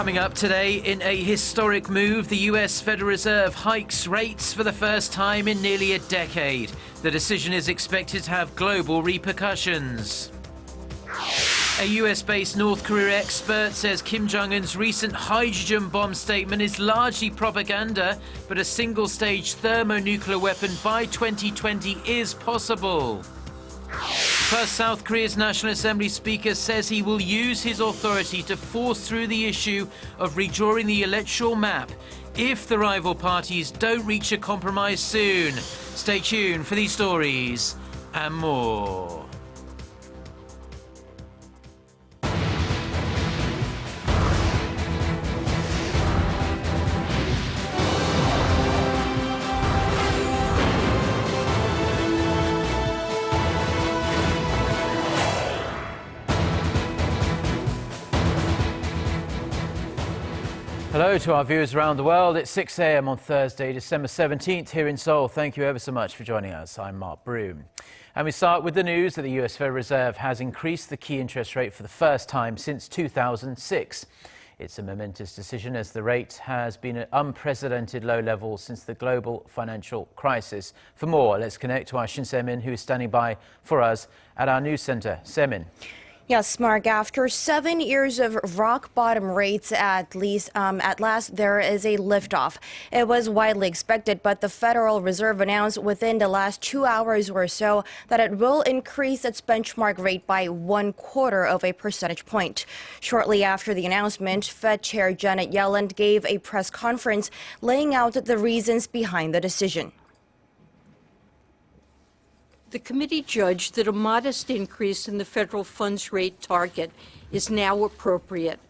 Coming up today, in a historic move, the U.S. Federal Reserve hikes rates for the first time in nearly a decade. The decision is expected to have global repercussions. A US-based North Korea expert says Kim Jong-un's recent hydrogen bomb statement is largely propaganda, but a single-stage thermonuclear weapon by 2020 is possible. Plus, South Korea's National Assembly Speaker says he will use his authority to force through the issue of redrawing the electoral map if the rival parties don't reach a compromise soon. Stay tuned for these stories and more. Hello to our viewers around the world. It's 6 a.m. on Thursday, December 17th here in Seoul. Thank you ever so much for joining us. I'm Mark Broom. And we start with the news that the US Federal Reserve has increased the key interest rate for the first time since 2006. It's a momentous decision as the rate has been at unprecedented low levels since the global financial crisis. For more, let's connect to our Shin Se-min, who is standing by for us at our news center. Se-min. Yes, Mark, after 7 years of rock-bottom rates, at last there is a liftoff. It was widely expected, but the Federal Reserve announced within the last 2 hours or so that it will increase its benchmark rate by 1/4 of a percentage point. Shortly after the announcement, Fed Chair Janet Yellen gave a press conference laying out the reasons behind the decision. The committee judged that a modest increase in the federal funds rate target is now appropriate,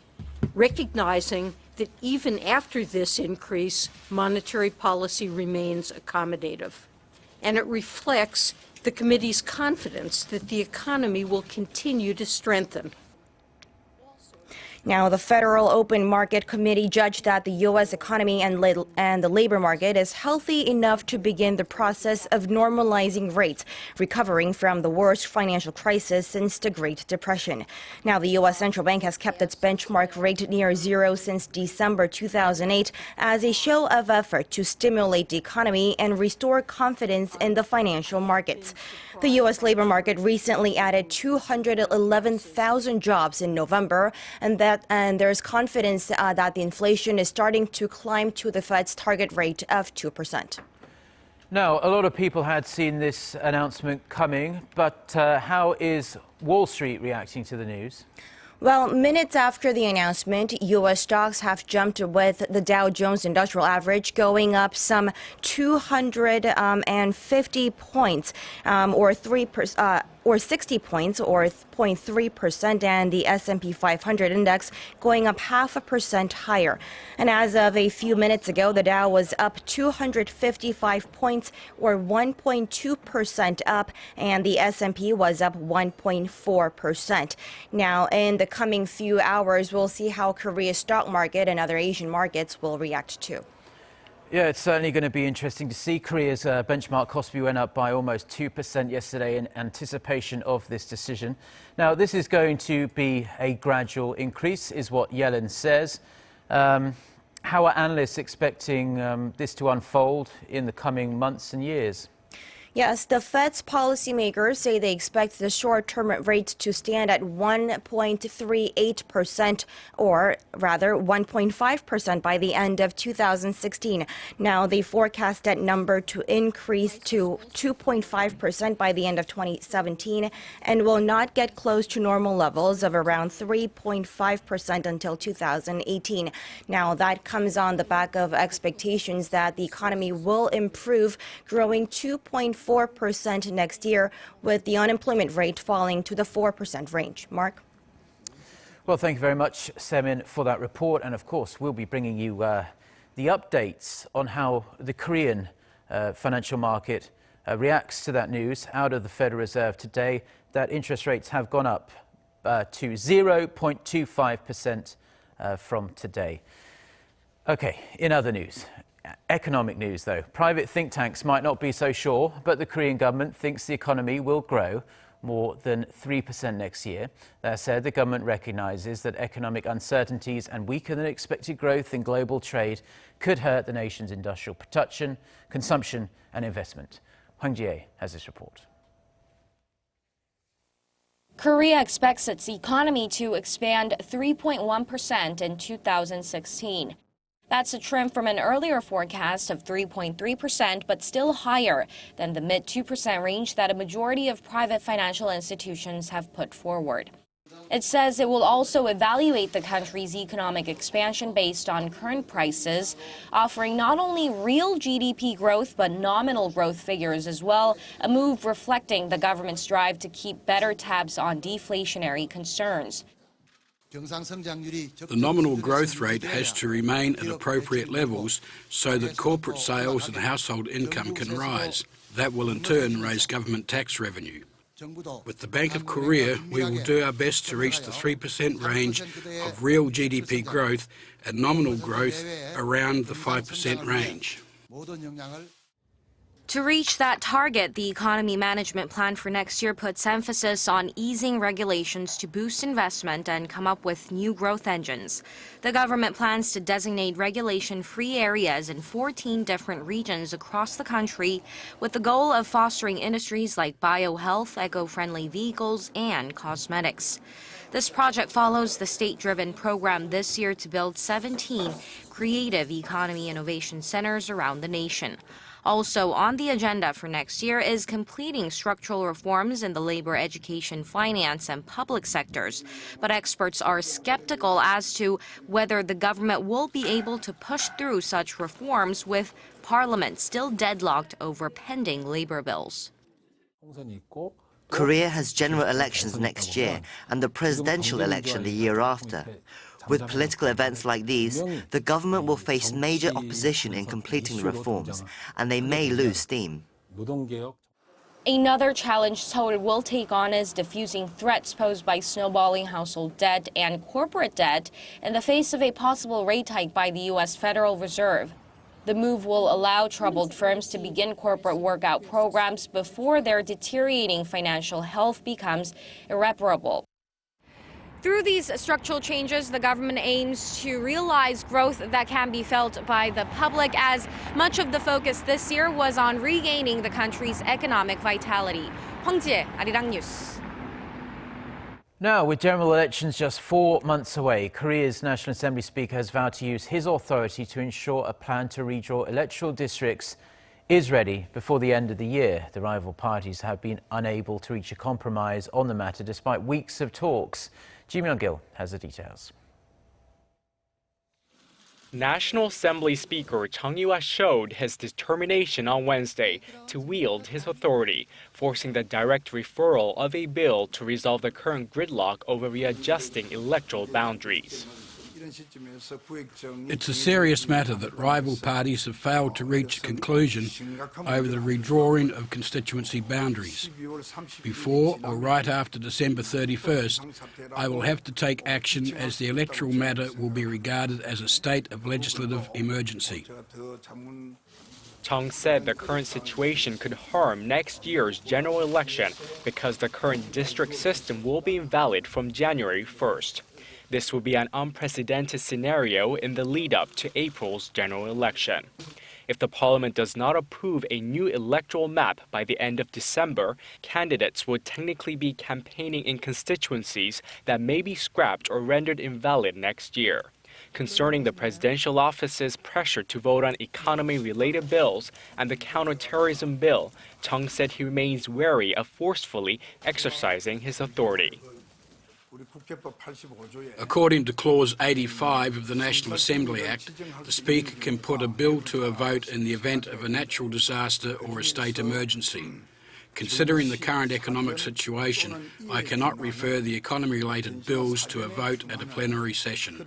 recognizing that even after this increase, monetary policy remains accommodative. And it reflects the committee's confidence that the economy will continue to strengthen. Now, the Federal Open Market Committee judged that the U.S. economy and the labor market is healthy enough to begin the process of normalizing rates, recovering from the worst financial crisis since the Great Depression. Now, the U.S. Central Bank has kept its benchmark rate near zero since December 2008 as a show of effort to stimulate the economy and restore confidence in the financial markets. The U.S. labor market recently added 211,000 jobs in November, and there's confidence that the inflation is starting to climb to the Fed's target rate of 2%. Now, a lot of people had seen this announcement coming, but how is Wall Street reacting to the news? Well, minutes after the announcement, U.S. stocks have jumped with the Dow Jones Industrial Average going up some 250 points, or 60 points, or 0.3%, and the S&P 500 index going up 0.5% higher. And as of a few minutes ago, the Dow was up 255 points, or 1.2% up, and the S&P was up 1.4%. Now, in the coming few hours, we'll see how Korea's stock market and other Asian markets will react too. Yeah, it's certainly going to be interesting to see. Korea's benchmark Kospi went up by almost 2% yesterday in anticipation of this decision. Now, this is going to be a gradual increase, is what Yellen says. How are analysts expecting this to unfold in the coming months and years? Yes, the Fed's policymakers say they expect the short-term rate to stand at 1.38%, or rather 1.5% by the end of 2016. Now, they forecast that number to increase to 2.5% by the end of 2017 and will not get close to normal levels of around 3.5% until 2018. Now, that comes on the back of expectations that the economy will improve, growing 2.4% next year, with the unemployment rate falling to the 4% range. Mark? Well, thank you very much, Se-min, for that report. And of course, we'll be bringing you the updates on how the Korean financial market reacts to that news out of the Federal Reserve today, that interest rates have gone up to 0.25% from today. Okay, in other news. Economic news, though. Private think tanks might not be so sure, but the Korean government thinks the economy will grow more than 3% next year. That said, the government recognizes that economic uncertainties and weaker than expected growth in global trade could hurt the nation's industrial production, consumption and investment. Hwang Jie has this report. Korea expects its economy to expand 3.1% in 2016. That's a trim from an earlier forecast of 3.3%, but still higher than the mid-2% range that a majority of private financial institutions have put forward. It says it will also evaluate the country's economic expansion based on current prices, offering not only real GDP growth but nominal growth figures as well, a move reflecting the government's drive to keep better tabs on deflationary concerns. The nominal growth rate has to remain at appropriate levels so that corporate sales and household income can rise. That will in turn raise government tax revenue. With the Bank of Korea, we will do our best to reach the 3% range of real GDP growth and nominal growth around the 5% range. To reach that target, the economy management plan for next year puts emphasis on easing regulations to boost investment and come up with new growth engines. The government plans to designate regulation-free areas in 14 different regions across the country, with the goal of fostering industries like biohealth, eco-friendly vehicles, and cosmetics. This project follows the state-driven program this year to build 17 creative economy innovation centers around the nation. Also on the agenda for next year is completing structural reforms in the labor, education, finance, and public sectors. But experts are skeptical as to whether the government will be able to push through such reforms with Parliament still deadlocked over pending labor bills. Korea has general elections next year and the presidential election the year after. With political events like these, the government will face major opposition in completing the reforms, and they may lose steam. Another challenge Seoul will take on is diffusing threats posed by snowballing household debt and corporate debt in the face of a possible rate hike by the U.S. Federal Reserve. The move will allow troubled firms to begin corporate workout programs before their deteriorating financial health becomes irreparable. Through these structural changes, the government aims to realize growth that can be felt by the public, as much of the focus this year was on regaining the country's economic vitality. Hwang Jie, Arirang News. Now, with general elections just 4 months away, Korea's National Assembly Speaker has vowed to use his authority to ensure a plan to redraw electoral districts is ready before the end of the year. The rival parties have been unable to reach a compromise on the matter despite weeks of talks. Ji Myung-gil has the details. National Assembly Speaker Chung Yu-ah showed his determination on Wednesday to wield his authority, forcing the direct referral of a bill to resolve the current gridlock over readjusting electoral boundaries. It's a serious matter that rival parties have failed to reach a conclusion over the redrawing of constituency boundaries. Before or right after December 31st, I will have to take action as the electoral matter will be regarded as a state of legislative emergency. Chung said the current situation could harm next year's general election because the current district system will be invalid from January 1st. This will be an unprecedented scenario in the lead-up to April's general election. If the parliament does not approve a new electoral map by the end of December, candidates would technically be campaigning in constituencies that may be scrapped or rendered invalid next year. Concerning the presidential office's pressure to vote on economy-related bills and the counterterrorism bill, Chung said he remains wary of forcefully exercising his authority. According to Clause 85 of the National Assembly Act, the Speaker can put a bill to a vote in the event of a natural disaster or a state emergency. Considering the current economic situation, I cannot refer the economy-related bills to a vote at a plenary session.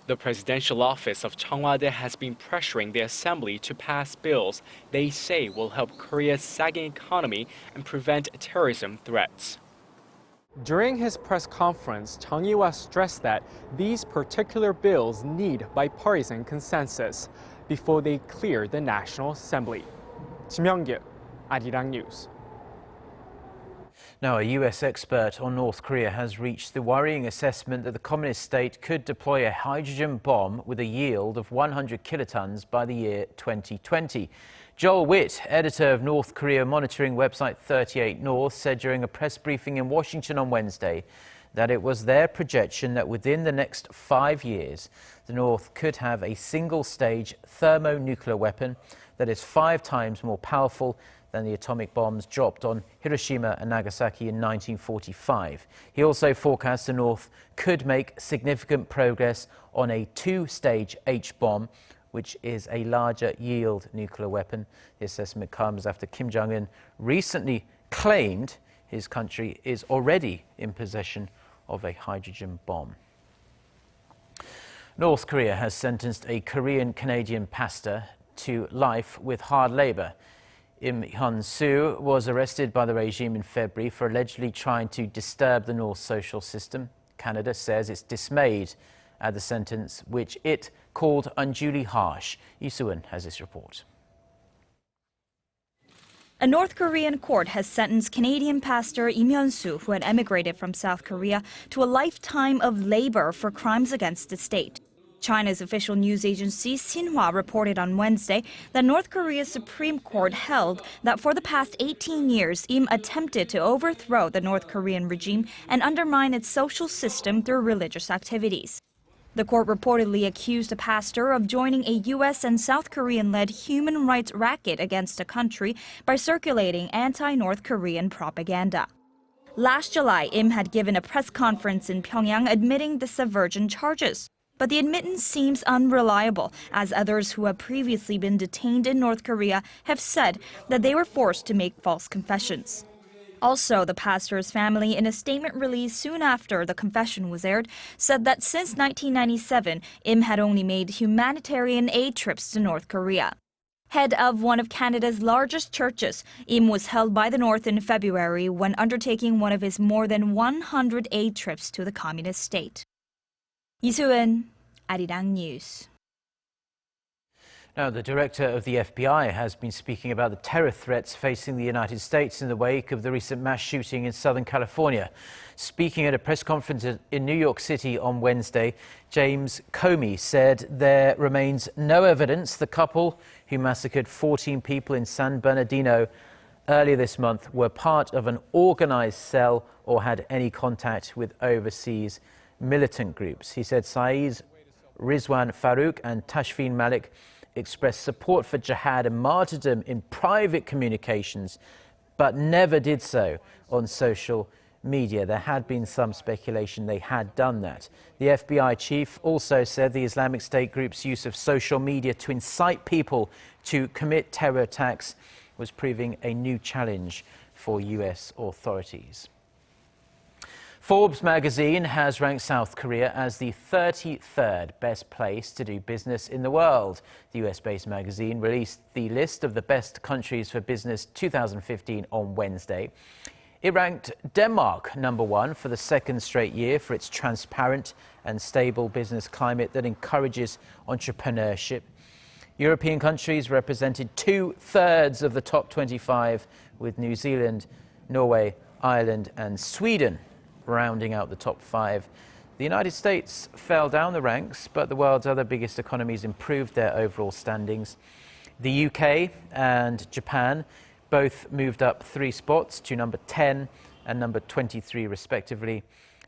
The presidential office of Chung Wa-dae has been pressuring the assembly to pass bills they say will help Korea's sagging economy and prevent terrorism threats. During his press conference, Chung Yu-ah stressed that these particular bills need bipartisan consensus before they clear the National Assembly. Ji Myung-gil, Arirang News. Now, a US expert on North Korea has reached the worrying assessment that the communist state could deploy a hydrogen bomb with a yield of 100 kilotons by the year 2020. Joel Witt, editor of North Korea monitoring website 38 North, said during a press briefing in Washington on Wednesday that it was their projection that within the next 5 years, the North could have a single-stage thermonuclear weapon that is 5 times more powerful than the atomic bombs dropped on Hiroshima and Nagasaki in 1945. He also forecast the North could make significant progress on a 2-stage H-bomb, which is a larger yield nuclear weapon. The assessment comes after Kim Jong-un recently claimed his country is already in possession of a hydrogen bomb. North Korea has sentenced a Korean-Canadian pastor to life with hard labor. Im Hyun-soo was arrested by the regime in February for allegedly trying to disturb the North's social system. Canada says it's dismayed at the sentence, which it called unduly harsh. Lee Soo-eun has this report. A North Korean court has sentenced Canadian pastor Im Hyun-soo, who had emigrated from South Korea, to a lifetime of labor for crimes against the state. China's official news agency Xinhua reported on Wednesday that North Korea's Supreme Court held that for the past 18 years, Im attempted to overthrow the North Korean regime and undermine its social system through religious activities. The court reportedly accused the pastor of joining a U.S. and South Korean-led human rights racket against the country by circulating anti-North Korean propaganda. Last July, Im had given a press conference in Pyongyang admitting the subversion charges. But the admittance seems unreliable, as others who have previously been detained in North Korea have said that they were forced to make false confessions. Also, the pastor's family, in a statement released soon after the confession was aired, said that since 1997, Im had only made humanitarian aid trips to North Korea. Head of one of Canada's largest churches, Im was held by the North in February when undertaking one of his more than 100 aid trips to the communist state. Lee Soo-eun, Arirang News. Now, the director of the FBI has been speaking about the terror threats facing the United States in the wake of the recent mass shooting in Southern California. Speaking at a press conference in New York City on Wednesday, James Comey said there remains no evidence the couple who massacred 14 people in San Bernardino earlier this month were part of an organized cell or had any contact with overseas militant groups. He said Saeed Rizwan Farouk and Tashfeen Malik expressed support for jihad and martyrdom in private communications, but never did so on social media. There had been some speculation they had done that. The FBI chief also said the Islamic State group's use of social media to incite people to commit terror attacks was proving a new challenge for US authorities. Forbes magazine has ranked South Korea as the 33rd best place to do business in the world. The US-based magazine released the list of the best countries for business 2015 on Wednesday. It ranked Denmark #1 for the second straight year for its transparent and stable business climate that encourages entrepreneurship. European countries represented 2/3 of the top 25, with New Zealand, Norway, Ireland and Sweden rounding out the top 5. The United States fell down the ranks, but the world's other biggest economies improved their overall standings. The UK and Japan both moved up 3 spots to number 10 and number 23 respectively.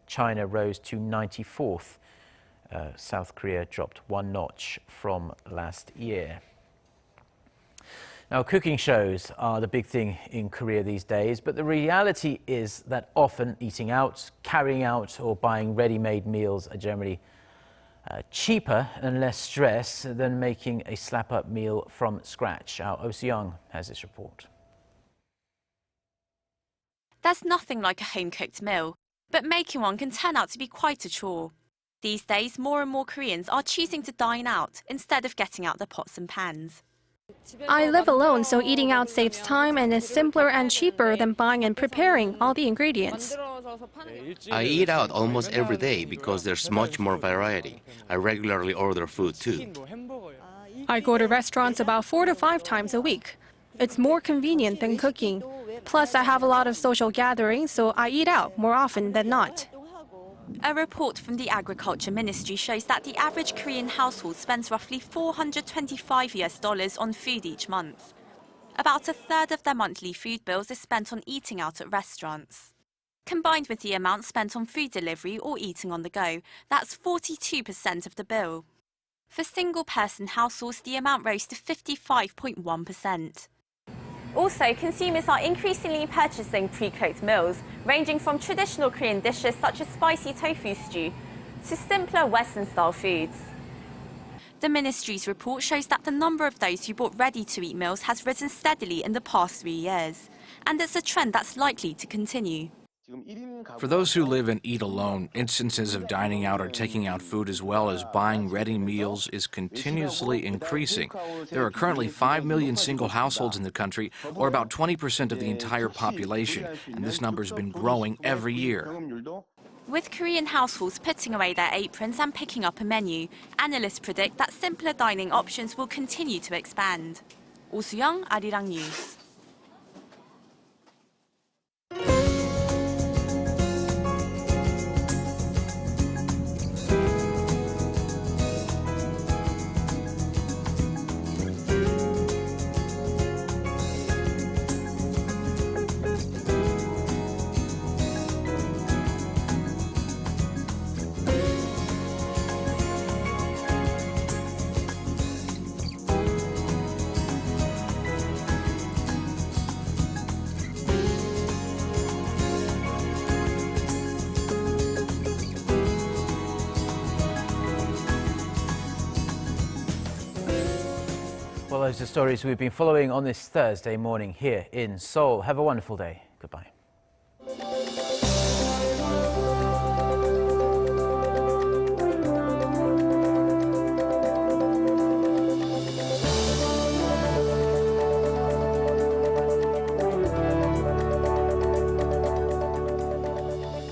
China rose to 94th. South Korea dropped 1 notch from last year. Now, cooking shows are the big thing in Korea these days, but the reality is that often eating out, carrying out or buying ready-made meals are generally cheaper and less stress than making a slap-up meal from scratch. Our Oh Seung has this report. There's nothing like a home-cooked meal, but making one can turn out to be quite a chore. These days, more and more Koreans are choosing to dine out instead of getting out their pots and pans. I live alone, so eating out saves time and is simpler and cheaper than buying and preparing all the ingredients. I eat out almost every day because there's much more variety. I regularly order food too. I go to restaurants about 4 to 5 times a week. It's more convenient than cooking. Plus, I have a lot of social gatherings, so I eat out more often than not. A report from the Agriculture Ministry shows that the average Korean household spends roughly $425 on food each month. About a third of their monthly food bills is spent on eating out at restaurants. Combined with the amount spent on food delivery or eating on the go, that's 42% of the bill. For single-person households, the amount rose to 55.1%. Also, consumers are increasingly purchasing pre-cooked meals, ranging from traditional Korean dishes such as spicy tofu stew to simpler Western-style foods. The ministry's report shows that the number of those who bought ready-to-eat meals has risen steadily in the past 3 years, and it's a trend that's likely to continue. For those who live and eat alone, instances of dining out or taking out food as well as buying ready meals is continuously increasing. There are currently 5 million single households in the country, or about 20% of the entire population, and this number has been growing every year. With Korean households putting away their aprons and picking up a menu, analysts predict that simpler dining options will continue to expand. Oh Soo-young, Arirang News. Well, those are stories we've been following on this Thursday morning here in Seoul. Have a wonderful day. Goodbye.